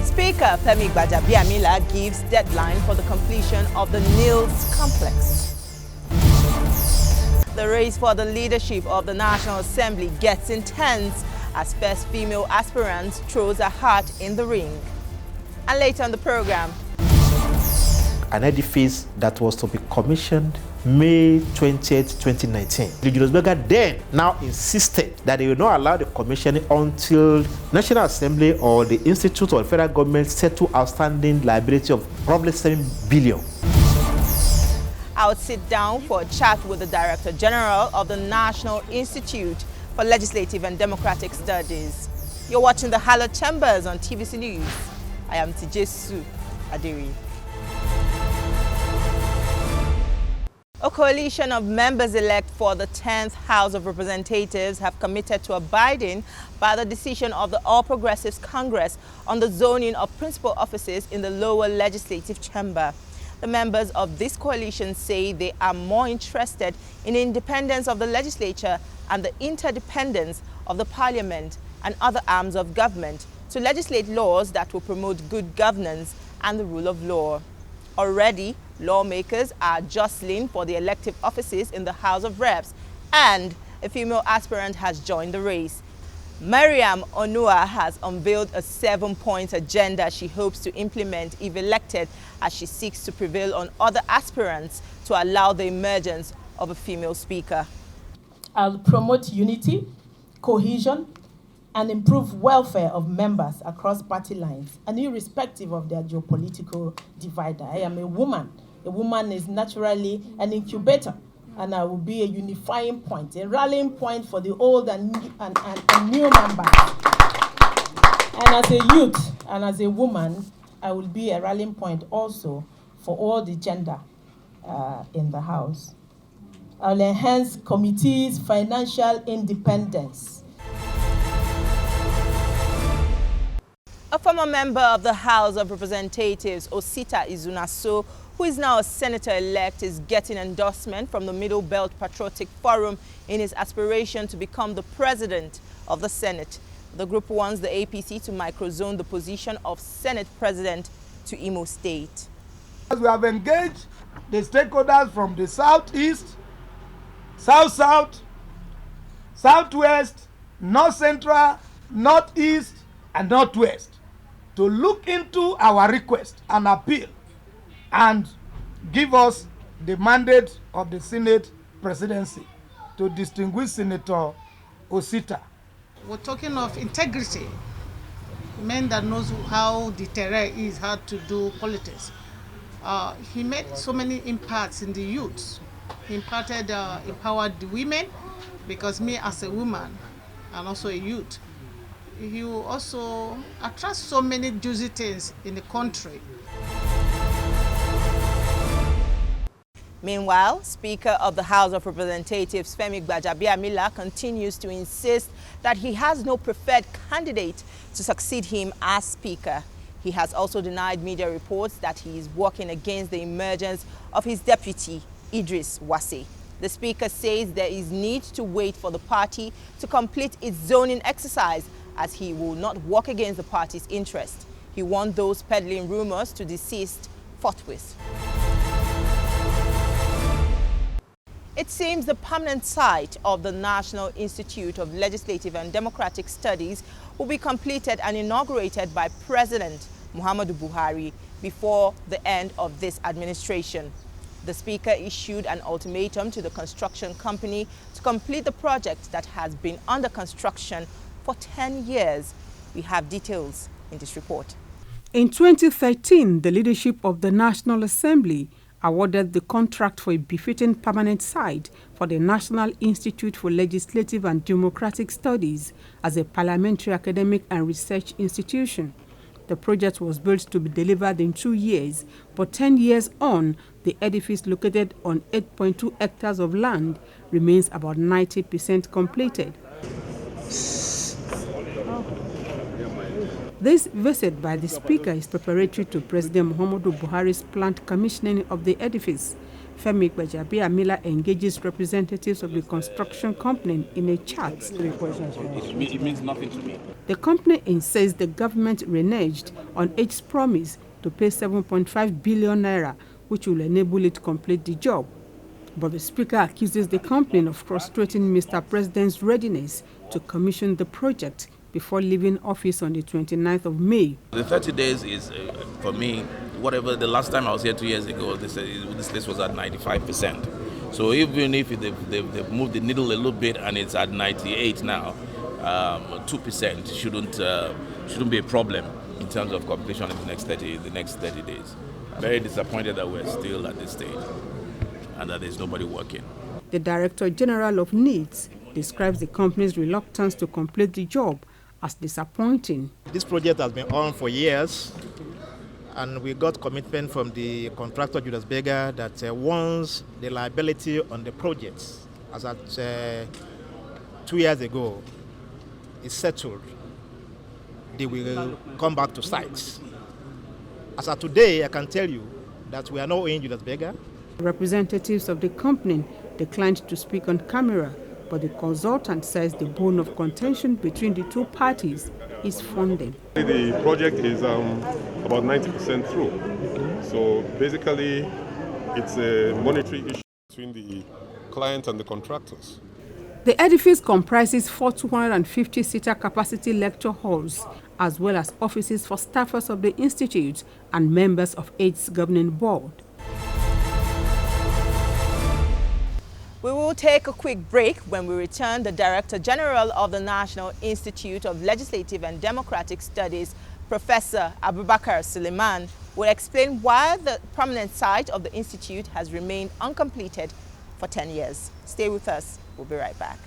Speaker Femi Gbajabiamila gives deadline for the completion of the NILDS complex. The race for the leadership of the National Assembly gets intense as first female aspirant throws her heart in the ring. And later on the program, an edifice that was to be commissioned May 20th, 2019. The Julius Berger then now insisted that they will not allow the commissioning until National Assembly or the Institute or the federal government settle outstanding liability of probably 7 billion. I'll sit down for a chat with the Director General of the National Institute for Legislative and Democratic Studies. You're watching the Hallowed Chambers on TVC News. I am Tijesu Adiri. A coalition of members-elect for the 10th House of Representatives have committed to abiding by the decision of the All Progressives Congress on the zoning of principal offices in the lower legislative chamber. The members of this coalition say they are more interested in the independence of the legislature and the interdependence of the parliament and other arms of government to legislate laws that will promote good governance and the rule of law. Already, lawmakers are jostling for the elective offices in the House of Reps, and a female aspirant has joined the race. Mariam Onua has unveiled a 7-point agenda she hopes to implement if elected, as she seeks to prevail on other aspirants to allow the emergence of a female speaker. I'll promote unity, cohesion, and improve welfare of members across party lines and irrespective of their geopolitical divide. I am a woman. A woman is naturally an incubator, and I will be a unifying point, a rallying point for the old and new members. And as a youth and as a woman, I will be a rallying point also for all the gender in the House. I'll enhance committees' financial independence. A former member of the House of Representatives, Osita Izunaso, who is now a senator-elect, is getting endorsement from the Middle Belt Patriotic Forum in his aspiration to become the president of the Senate. The group wants the APC to microzone the position of Senate president to Imo State. We have engaged the stakeholders from the Southeast, South-South, Southwest, North Central, Northeast, and Northwest to look into our request and appeal and give us the mandate of the Senate presidency to distinguish Senator Osita. We're talking of integrity, men that knows how the terrain is, how to do politics. He made so many impacts in the youth. He empowered the women, because me as a woman and also a youth, he will also attract so many juicy things in the country. Meanwhile, Speaker of the House of Representatives Femi Gbajabiamila continues to insist that he has no preferred candidate to succeed him as Speaker. He has also denied media reports that he is working against the emergence of his deputy, Idris Wase. The Speaker says there is need to wait for the party to complete its zoning exercise, as he will not work against the party's interest. He wants those peddling rumors to desist forthwith. It seems the permanent site of the National Institute of Legislative and Democratic Studies will be completed and inaugurated by President Muhammadu Buhari before the end of this administration. The Speaker issued an ultimatum to the construction company to complete the project that has been under construction for 10 years. We have details in this report. In 2013, the leadership of the National Assembly awarded the contract for a befitting permanent site for the National Institute for Legislative and Democratic Studies as a parliamentary academic and research institution. The project was built to be delivered in 2 years, but 10 years on, the edifice located on 8.2 hectares of land remains about 90% completed. This visit by the Speaker is preparatory to President Muhammadu Buhari's planned commissioning of the edifice. Femi Gbajabiamila engages representatives of the construction company in a chat. It means nothing to me. The company insists the government reneged on its promise to pay 7.5 billion naira, which will enable it to complete the job. But the speaker accuses the company of frustrating Mr. President's readiness to commission the project before leaving office on the 29th of May. The 30 days is, for me, whatever the last time I was here 2 years ago, this list was at 95%. So even if they've moved the needle a little bit and it's at 98 now, 2% shouldn't be a problem in terms of completion in the next 30 days. I'm very disappointed that we're still at this stage and that there's nobody working. The Director General of NILDS describes the company's reluctance to complete the job as disappointing. This project has been on for years, and we got commitment from the contractor Julius Berger that once the liability on the project, as at 2 years ago, is settled, they will come back to site. As of today, I can tell you that we are not owing Julius Berger. Representatives of the company declined to speak on camera, but the consultant says the bone of contention between the two parties is funding. The project is about 90% through. So basically, it's a monetary issue between the client and the contractors. The edifice comprises 4 250-seater capacity lecture halls, as well as offices for staffers of the institute and members of its governing board. We will take a quick break. When we return, the Director General of the National Institute of Legislative and Democratic Studies, Professor Abubakar Suleiman, will explain why the permanent site of the institute has remained uncompleted for 10 years. Stay with us. We'll be right back.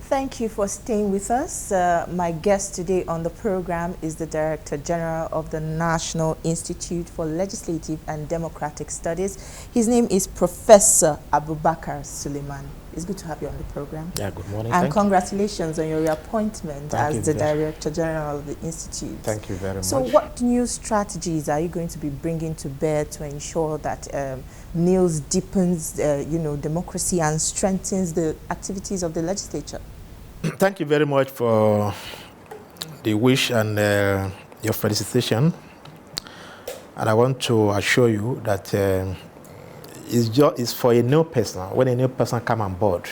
Thank you for staying with us. My guest today on the program is the Director General of the National Institute for Legislative and Democratic Studies. His name is Professor Abubakar Suleiman. It's good to have you on the program. Yeah, good morning. And congratulations on your reappointment as the Director General of the Institute. Thank you very much. So what new strategies are you going to be bringing to bear to ensure that NILDS deepens democracy and strengthens the activities of the legislature? Thank you very much for the wish and your felicitation. And I want to assure you that it's for a new person. When a new person comes on board,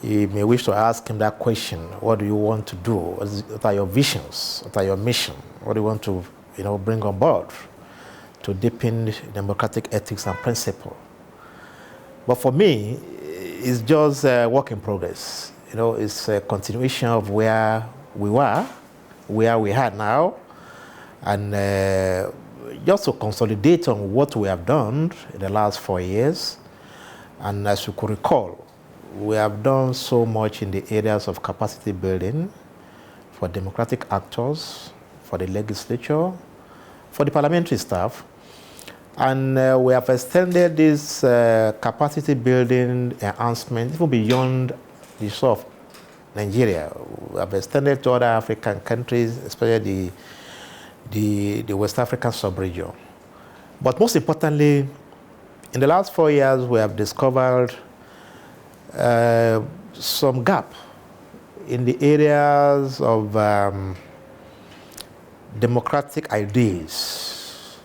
you may wish to ask him that question: what do you want to do? What are your visions? What are your mission? What do you want to bring on board to deepen democratic ethics and principle? But for me, it's just a work in progress. It's a continuation of where we were, where we are now, and just to consolidate on what we have done in the last 4 years. And as you could recall, we have done so much in the areas of capacity building for democratic actors, for the legislature, for the parliamentary staff. And we have extended this capacity building enhancement even beyond the shore of Nigeria. We have extended to other African countries, especially the West African sub-region. But most importantly, in the last 4 years, we have discovered some gap in the areas of democratic ideas.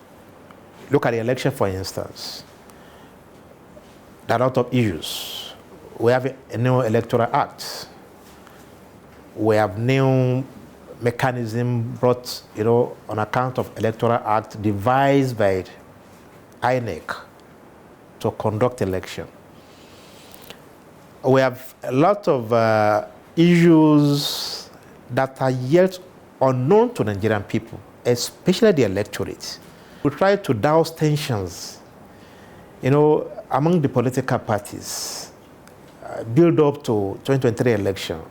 Look at the election, for instance. There are a lot of issues. We have a new electoral act. We have new mechanism brought, on account of electoral act devised by INEC to conduct election. We have a lot of issues that are yet unknown to Nigerian people, especially the electorate. We try to douse tensions, among the political parties, build up to 2023 election.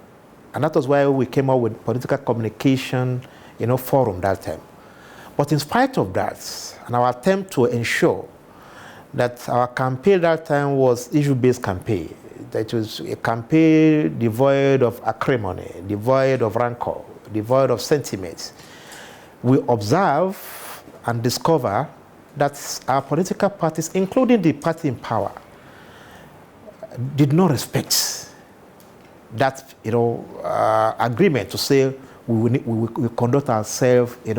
And that was why we came up with political communication, forum that time. But in spite of that, and our attempt to ensure that our campaign that time was issue-based campaign, that was a campaign devoid of acrimony, devoid of rancor, devoid of sentiments, we observe and discover that our political parties, including the party in power, did not respect that, agreement to say we will conduct ourselves, in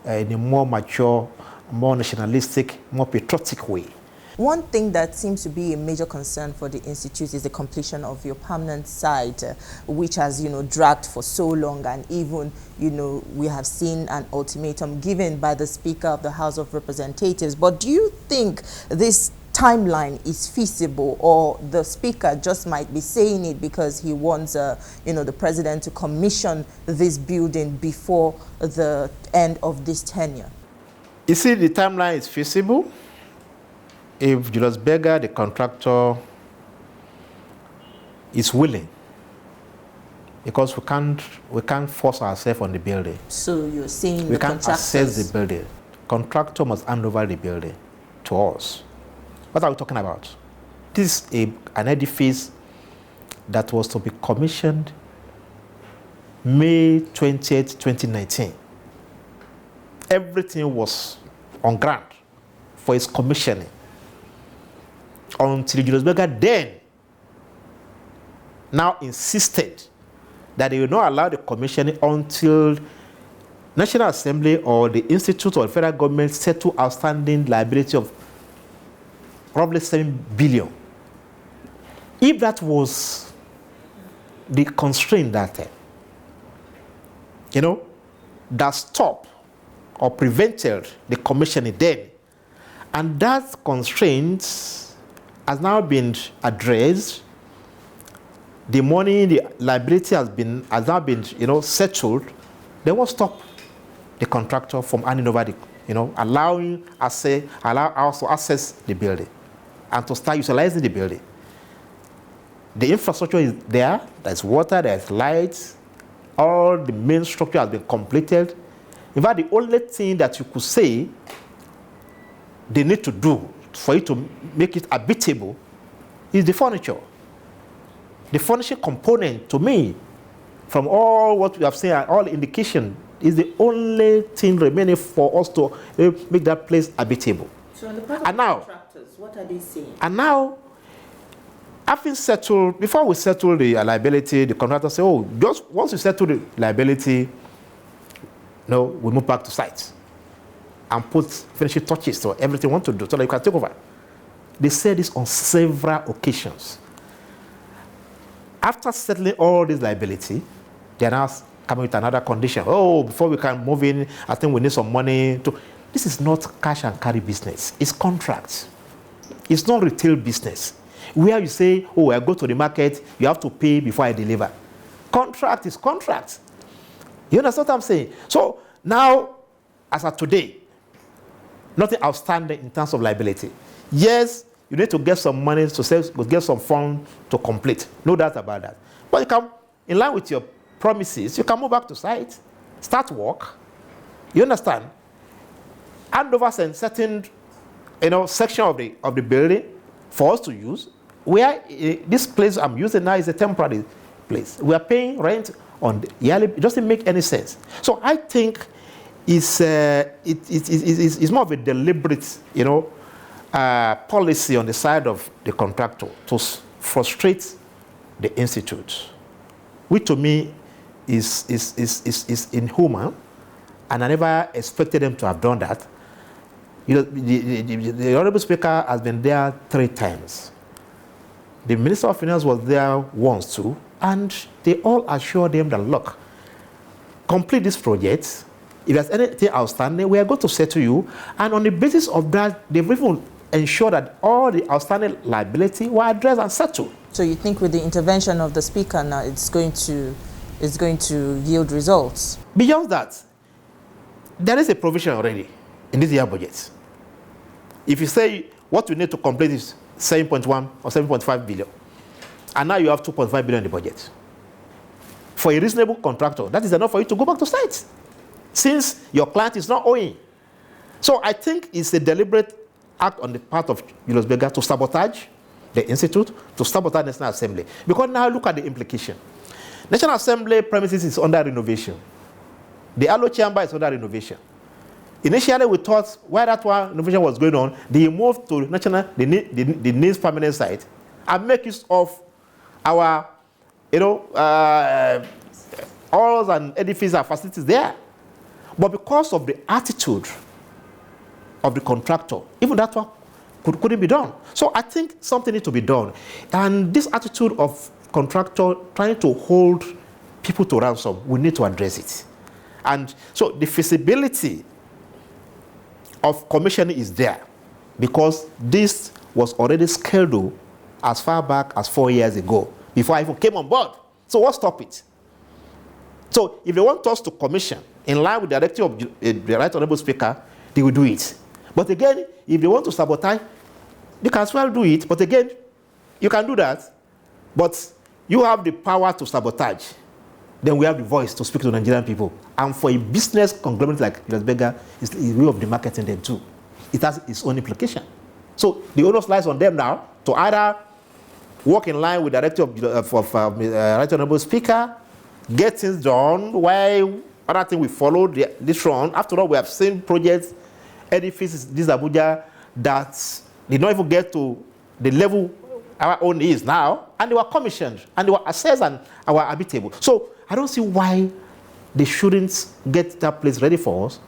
a more mature, more nationalistic, more patriotic way. One thing that seems to be a major concern for the institute is the completion of your permanent site, which has, dragged for so long, and even, we have seen an ultimatum given by the Speaker of the House of Representatives. But do you think this timeline is feasible, or the Speaker just might be saying it because he wants, the President to commission this building before the end of this tenure? You see, the timeline is feasible if Julius Berger, the contractor, is willing, because we can't force ourselves on the building. So you're saying we can't access the building. Contractor must hand over the building to us. What are we talking about? This is an edifice that was to be commissioned May 20th, 2019. Everything was on ground for its commissioning until Julius Berger then now insisted that they will not allow the commissioning until National Assembly or the Institute or the federal government settle outstanding liability of probably 7 billion. If that was the constraint that time, that stopped or prevented the commissioning then, and that constraint has now been addressed, the money, the liability has now been settled, they won't stop the contractor from handing over the, allow us to access the building and to start utilizing the building. The infrastructure is there, there's water, there's lights, all the main structure has been completed. In fact, the only thing that you could say they need to do for it to make it habitable is the furniture. The furniture component, to me, from all what we have seen, all indication, is the only thing remaining for us to make that place habitable. So on the part of contractors, what are they saying? And now, having settled, before we settle the liability, the contractor say, oh, just once you settle the liability, we move back to site and put finishing touches to everything we want to do so that you can take over. They said this on several occasions. After settling all this liability, they are now coming with another condition. Oh, before we can move in, I think we need some money to... This is not cash and carry business. It's contracts. It's not retail business, where you say, oh, I go to the market, you have to pay before I deliver. Contract is contract. You understand what I'm saying? So now, as of today, nothing outstanding in terms of liability. Yes, you need to get some money to get some funds to complete. No doubt about that. But you can, in line with your promises, you can move back to site, start work. You understand? Hand over certain, section of the building for us to use. Where this place I'm using now is a temporary place. We are paying rent on the yearly. It doesn't make any sense. So I think it's more of a deliberate, policy on the side of the contractor to frustrate the institute, which to me is inhuman, and I never expected them to have done that. The Honorable Speaker has been there 3 times. The Minister of Finance was there once too, and they all assured them that, look, complete this project. If there's anything outstanding, we are going to say to you, and on the basis of that, they've even ensured that all the outstanding liability were addressed and settled. So you think with the intervention of the Speaker now, it's going to yield results? Beyond that, there is a provision already in this year budget. If you say what we need to complete is 7.1 or 7.5 billion, and now you have 2.5 billion in the budget, for a reasonable contractor, that is enough for you to go back to site, since your client is not owing. So I think it's a deliberate act on the part of Julius Berger to sabotage the institute, to sabotage the National Assembly. Because now look at the implication. National Assembly premises is under renovation. The Allo chamber is under renovation. Initially, we thought while that one innovation was going on, they moved to national, the NILDS permanent site and make use of our, halls and edifices and facilities there. But because of the attitude of the contractor, even that one couldn't be done. So I think something needs to be done. And this attitude of contractor trying to hold people to ransom, we need to address it. And so the feasibility of commissioning is there because this was already scheduled as far back as 4 years ago before I even came on board. So what stopped it? So if they want us to commission in line with the directive of the Right Honorable Speaker, they will do it. But again, if they want to sabotage, they can as well do it. But again, you can do that, but you have the power to sabotage. Then we have the voice to speak to Nigerian people. And for a business conglomerate like Julius Berger, it's the way of demarketing them too. It has its own implication. So the onus lies on them now to either work in line with the directive of Right Honorable Speaker, get things done, while other thing we followed this run. After all, we have seen projects, edifices, this Abuja, that did not even get to the level our own is now, and they were commissioned, and they were assessed and were habitable. So I don't see why they shouldn't get that place ready for us,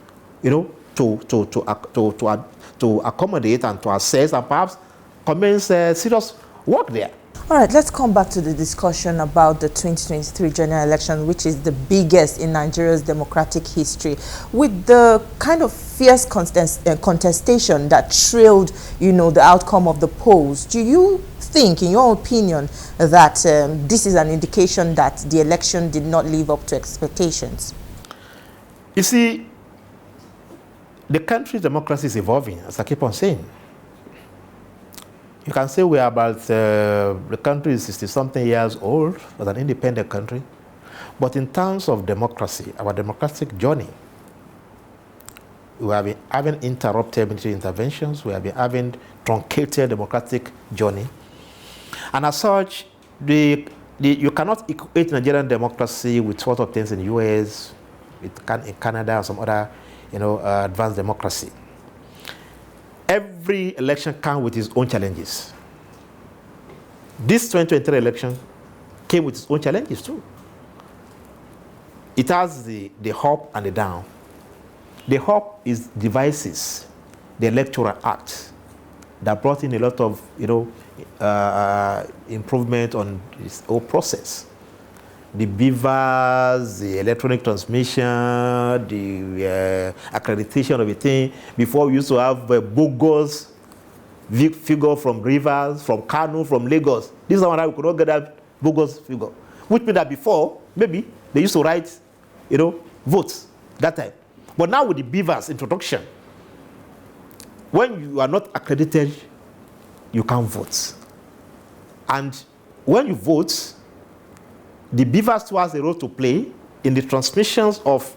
to accommodate and to assess and perhaps commence serious work there. All right, let's come back to the discussion about the 2023 general election, which is the biggest in Nigeria's democratic history. With the kind of fierce contestation that trailed, the outcome of the polls, do you think, in your opinion, that this is an indication that the election did not live up to expectations? You see, the country's democracy is evolving, as I keep on saying. You can say we are about, the country is 60-something years old as an independent country. But in terms of democracy, our democratic journey, we have been having interrupted military interventions, we have been having truncated democratic journey. And as such, you cannot equate Nigerian democracy with what obtains in the US, in Canada, or some other advanced democracy. Every election comes with its own challenges. This 2023 election came with its own challenges too. It has the up and the down. The up is devices, the Electoral Act, that brought in a lot of improvement on this whole process. The beavers, the electronic transmission, the accreditation of a thing. Before we used to have a bogus figure from Rivers, from Kano, from Lagos. This is one we could not get that bogus figure. Which means that before, maybe they used to write, votes that time. But now with the beavers introduction, when you are not accredited, you can't vote. And when you vote, the beavers too has a role to play in the transmissions of,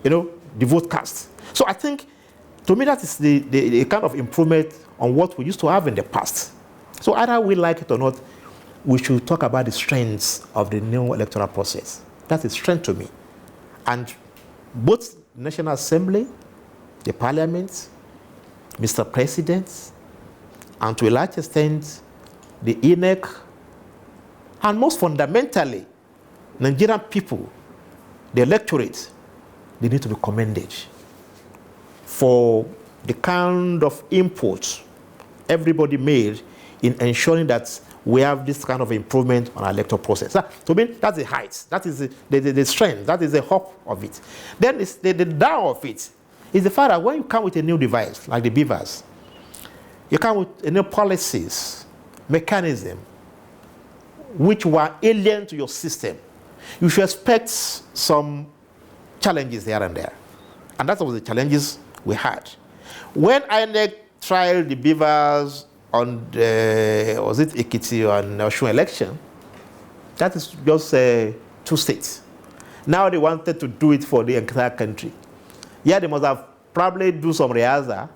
the vote cast. So I think, to me, that is the kind of improvement on what we used to have in the past. So either we like it or not, we should talk about the strengths of the new electoral process. That's a strength to me. And both the National Assembly, the Parliament, Mr. President, and to a large extent, the INEC, and most fundamentally, Nigerian people, the electorate, they need to be commended for the kind of input everybody made in ensuring that we have this kind of improvement on our electoral process. To me, that's the height, that is the strength, that is the hope of it. Then it's the down of it is the fact that when you come with a new device, like the beavers, you come with new policies, mechanism, which were alien to your system, you should expect some challenges here and there. And that was the challenges we had. When INEC tried the beavers on the, was it Ekiti or Osun election, that is just 2 states. Now they wanted to do it for the entire country. Yeah, they must have probably do some rehearsal,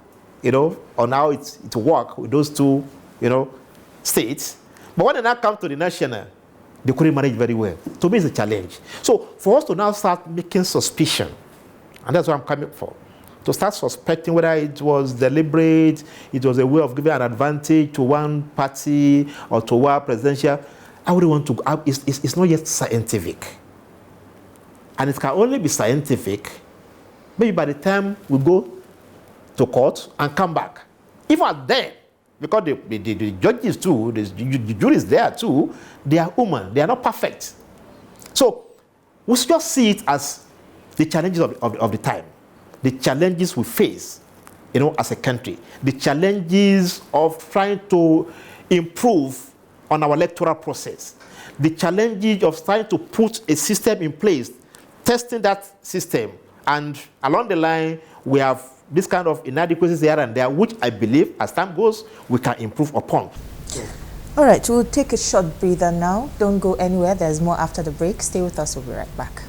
on how it work with those 2, states. But when they now come to the national, they couldn't manage very well. To me, it's a challenge. So for us to now start making suspicion, and that's what I'm coming for, to start suspecting whether it was deliberate, it was a way of giving an advantage to one party or to one presidential. I wouldn't want to, it's not yet scientific. And it can only be scientific maybe by the time we go to court and come back. Even then, because the judges too, the jury is there too, they are human, they are not perfect. So we should just see it as the challenges of the time, the challenges we face, as a country, the challenges of trying to improve on our electoral process, the challenges of trying to put a system in place, testing that system, and along the line, we have this kind of inadequacies here and there, which I believe, as time goes, we can improve upon. All right, we'll take a short breather now. Don't go anywhere. There's more after the break. Stay with us. We'll be right back.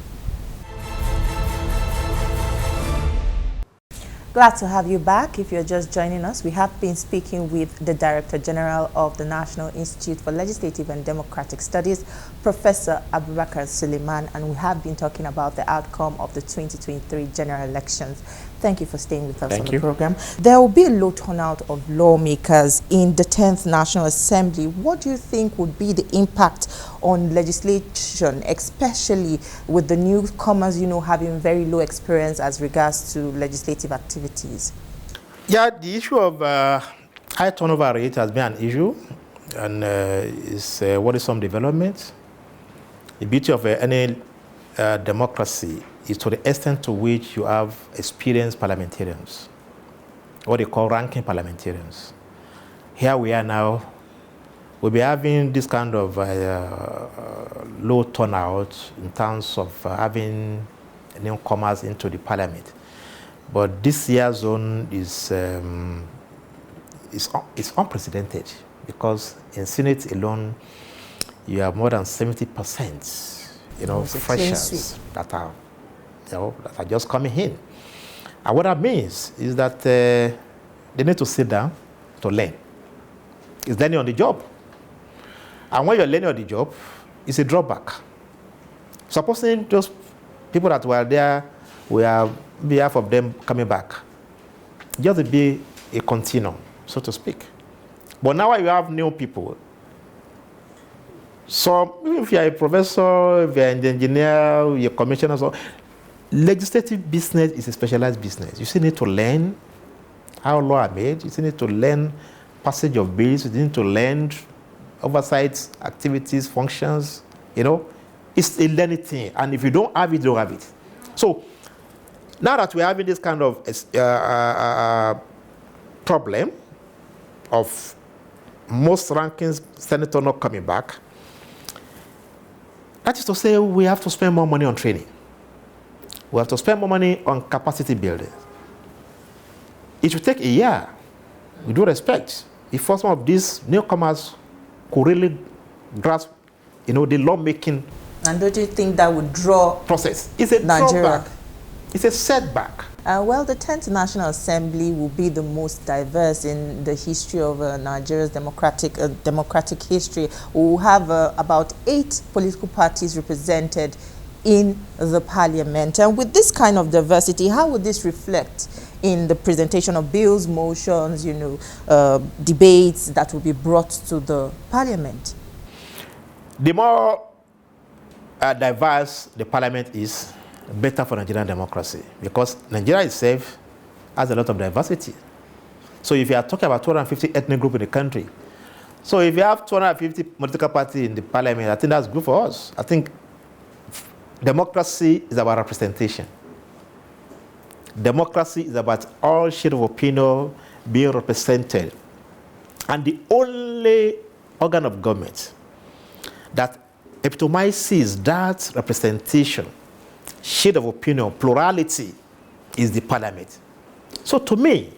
Glad to have you back. If you're just joining us, we have been speaking with the Director General of the National Institute for Legislative and Democratic Studies, Professor Abubakar Suleiman, and we have been talking about the outcome of the 2023 general elections. Thank you for staying with us on the program. There will be a low turnout of lawmakers in the 10th National Assembly. What do you think would be the impact on legislation, especially with the newcomers, having very low experience as regards to legislative activities? Yeah, the issue of high turnover rate has been an issue, and is worrisome development. The beauty of any democracy is to the extent to which you have experienced parliamentarians, what they call ranking parliamentarians. Here we are now, we'll be having this kind of low turnout in terms of having newcomers into the parliament. But this year's zone is unprecedented, because in Senate alone, you have more than 70%, freshers that are just coming in. And what that means is that they need to sit down to learn. It's learning on the job. And when you're learning on the job, it's a drawback. Supposing those people that were there, we have behalf of them coming back, just to be a continuum, so to speak. But now you have new people. So if you're a professor, if you're an engineer, you're a commissioner, so legislative business is a specialized business. You still need to learn how law are made. You still need to learn passage of bills. You need to learn oversight activities, functions. It's a learning thing. And if you don't have it, you don't have it. So now that we're having this kind of problem of most rankings senator not coming back, that is to say we have to spend more money on training. We have to spend more money on capacity building. It will take a year, with due respect, before some of these newcomers could really grasp, the lawmaking. And don't you think that would draw process? It's a drawback. It's a setback. Well, the 10th National Assembly will be the most diverse in the history of Nigeria's democratic history. We will have about 8 political parties represented in the parliament. And with this kind of diversity, how would this reflect in the presentation of bills, motions, debates that will be brought to the parliament? The more diverse the parliament is, better for Nigerian democracy, because Nigeria itself has a lot of diversity. So if you are talking about 250 ethnic groups in the country, so if you have 250 political parties in the parliament, I think that's good for us. I think democracy is about representation. Democracy is about all shades of opinion being represented. And the only organ of government that epitomizes that representation, shade of opinion, plurality, is the parliament. So to me,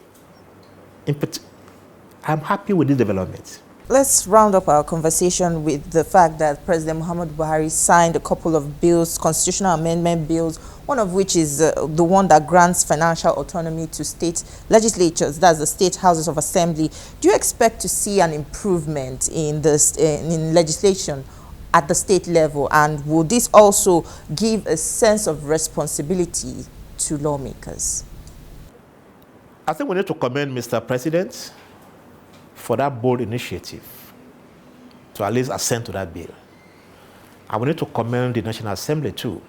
I'm happy with this development. Let's round up our conversation with the fact that President Muhammadu Buhari signed a couple of bills, constitutional amendment bills, one of which is the one that grants financial autonomy to state legislatures, that's the state houses of assembly. Do you expect to see an improvement in this in legislation at the state level, and will this also give a sense of responsibility to lawmakers? I think we need to commend Mr. President for that bold initiative to at least assent to that bill. And we need to commend the National Assembly too,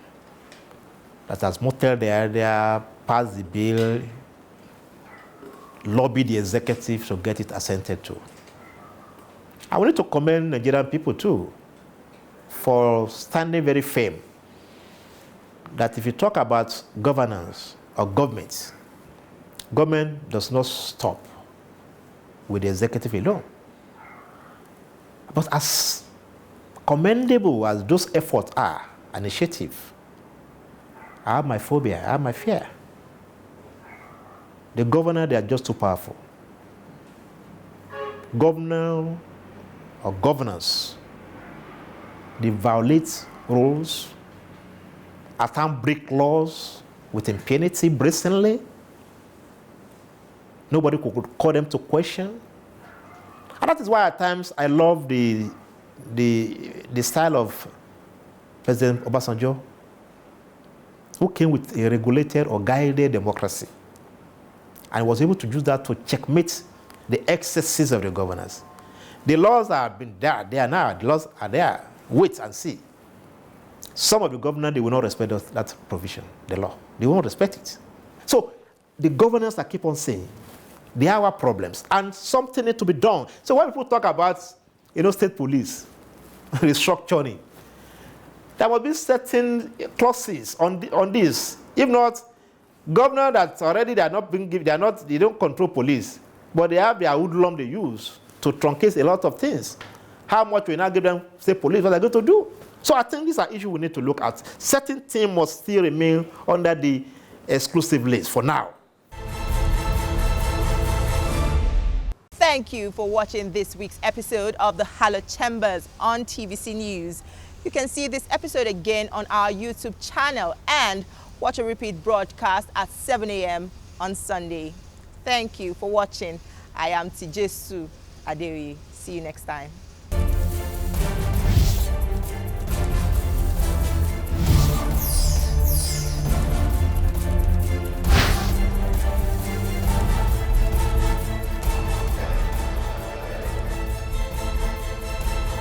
that has mooted the idea, passed the bill, lobbied the executive to get it assented to. And we need to commend Nigerian people too for standing very firm that if you talk about governance or government, government does not stop with the executive alone. But as commendable as those efforts are, initiative, I have my phobia, I have my fear. The governor, they are just too powerful. Governor or governors, they violate rules, attempt break laws with impunity, brazenly. Nobody could call them to question. And that is why at times I love the style of President Obasanjo, who came with a regulated or guided democracy and was able to use that to checkmate the excesses of the governors. The laws have been there, they are now, the laws are there. Wait and see. Some of the governors, they will not respect that provision, the law. They won't respect it. So the governors that keep on saying, they are our problems, and something needs to be done. So when people talk about, state police, restructuring, there must be certain clauses on this. If not, governors that already they are not being given, they don't control police, but they have their hoodlum they use to truncate a lot of things. How much we now give them state police, what they're going to do? So I think these are issues we need to look at. Certain things must still remain under the exclusive list for now. Thank you for watching this week's episode of the Halo Chambers on TVC News. You can see this episode again on our YouTube channel and watch a repeat broadcast at 7 a.m. on Sunday. Thank you for watching. I am Tijesu Adeoye. See you next time.